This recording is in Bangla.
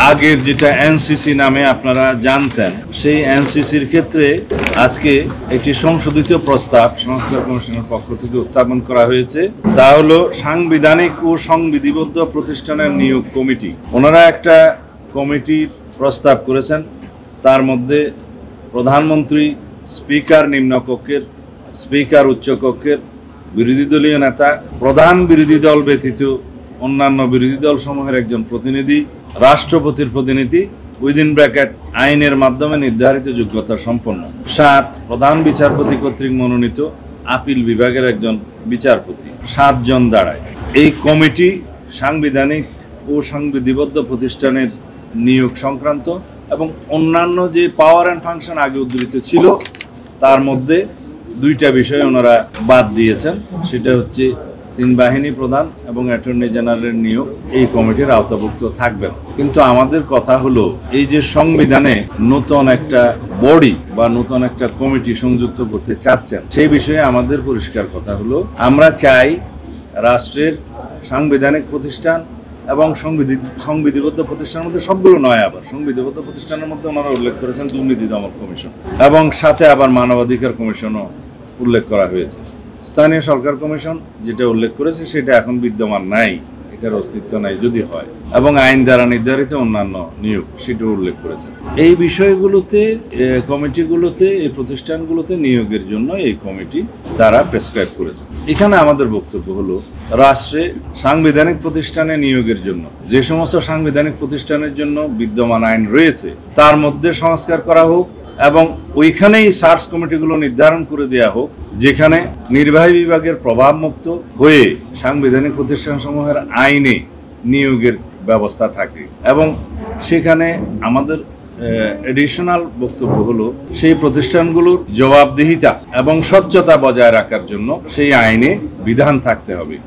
আগের যেটা এনসিসি নামে আপনারা জানতেন, সেই এনসিসির ক্ষেত্রে আজকে একটি সংশোধিত প্রস্তাব সংস্কার কমিশনের পক্ষ থেকে উত্থাপন করা হয়েছে। তা হলো সাংবিধানিক ও সংবিধিবদ্ধ প্রতিষ্ঠানের নিয়োগ কমিটি। ওনারা একটা কমিটির প্রস্তাব করেছেন, তার মধ্যে প্রধানমন্ত্রী, স্পিকার নিম্নকক্ষের, স্পিকার উচ্চকক্ষের, বিরোধী দলীয় নেতা, প্রধান বিরোধী দল ব্যতীত অন্যান্য বিরোধী দল সমূহের একজন প্রতিনিধি, রাষ্ট্রপতির প্রতিনিধি উইদিন ব্র্যাকেট আইনের মাধ্যমে নির্ধারিত যোগ্যতা সম্পন্ন, 7 প্রধান বিচারপতি কর্তৃক মনোনীত আপিল বিভাগের একজন বিচারপতি, 7 জন দাঁড়ায়। এই কমিটি সাংবিধানিক ও সংবিধিবদ্ধ প্রতিষ্ঠানের নিয়োগ সংক্রান্ত এবং অন্যান্য যে পাওয়ার অ্যান্ড ফাংশন আগে উদ্ধৃত ছিল তার মধ্যে 2টা বিষয় ওনারা বাদ দিয়েছেন। সেটা হচ্ছে 3 বাহিনী প্রধান এবং অ্যাটর্নি জেনারেলের নিয়োগ এই কমিটির আওতাভুক্ত থাকবেন। কিন্তু আমাদের কথা হলো, এই যে সংবিধানে নতুন একটা বডি বা নতুন একটা কমিটি সংযুক্ত করতে চাচ্ছেন, সেই বিষয়ে আমাদের পরিষ্কার কথা হলো, আমরা চাই রাষ্ট্রের সাংবিধানিক প্রতিষ্ঠান এবং সংবিধিবদ্ধ প্রতিষ্ঠানের মধ্যে সবগুলো নয়, আবার সংবিধিবদ্ধ প্রতিষ্ঠানের মধ্যে ওনারা উল্লেখ করেছেন দুর্নীতি দমন কমিশন, এবং সাথে আবার মানবাধিকার কমিশনও উল্লেখ করা হয়েছে। স্থানীয় সরকার কমিশন যেটা উল্লেখ করেছে সেটা এখন বিদ্যমান নাই, এটার অস্তিত্ব নাই যদি হয়, এবং আইন দ্বারা নির্ধারিত অন্যান্য নিয়োগ সেটাও উল্লেখ করেছে। এই বিষয়গুলোতে কমিটিগুলোতে, এই প্রতিষ্ঠানগুলোতে নিয়োগের জন্য এই কমিটি তারা প্রেসক্রাইব করেছে। এখানে আমাদের বক্তব্য হলো, রাষ্ট্রে সাংবিধানিক প্রতিষ্ঠানে নিয়োগের জন্য যে সমস্ত সাংবিধানিক প্রতিষ্ঠানের জন্য বিদ্যমান আইন রয়েছে তার মধ্যে সংস্কার করা হোক, এবং ওইখানেই সার্চ কমিটিগুলো নির্ধারণ করে দেওয়া হোক যেখানে নির্বাহী বিভাগের প্রভাবমুক্ত হয়ে সাংবিধানিক প্রতিষ্ঠানসমূহের আইনে নিয়োগের ব্যবস্থা থাকে। এবং সেখানে আমাদের এডিশনাল বক্তব্য হলো, সেই প্রতিষ্ঠানগুলোর জবাবদিহিতা এবং স্বচ্ছতা বজায় রাখার জন্য সেই আইনে বিধান থাকতে হবে।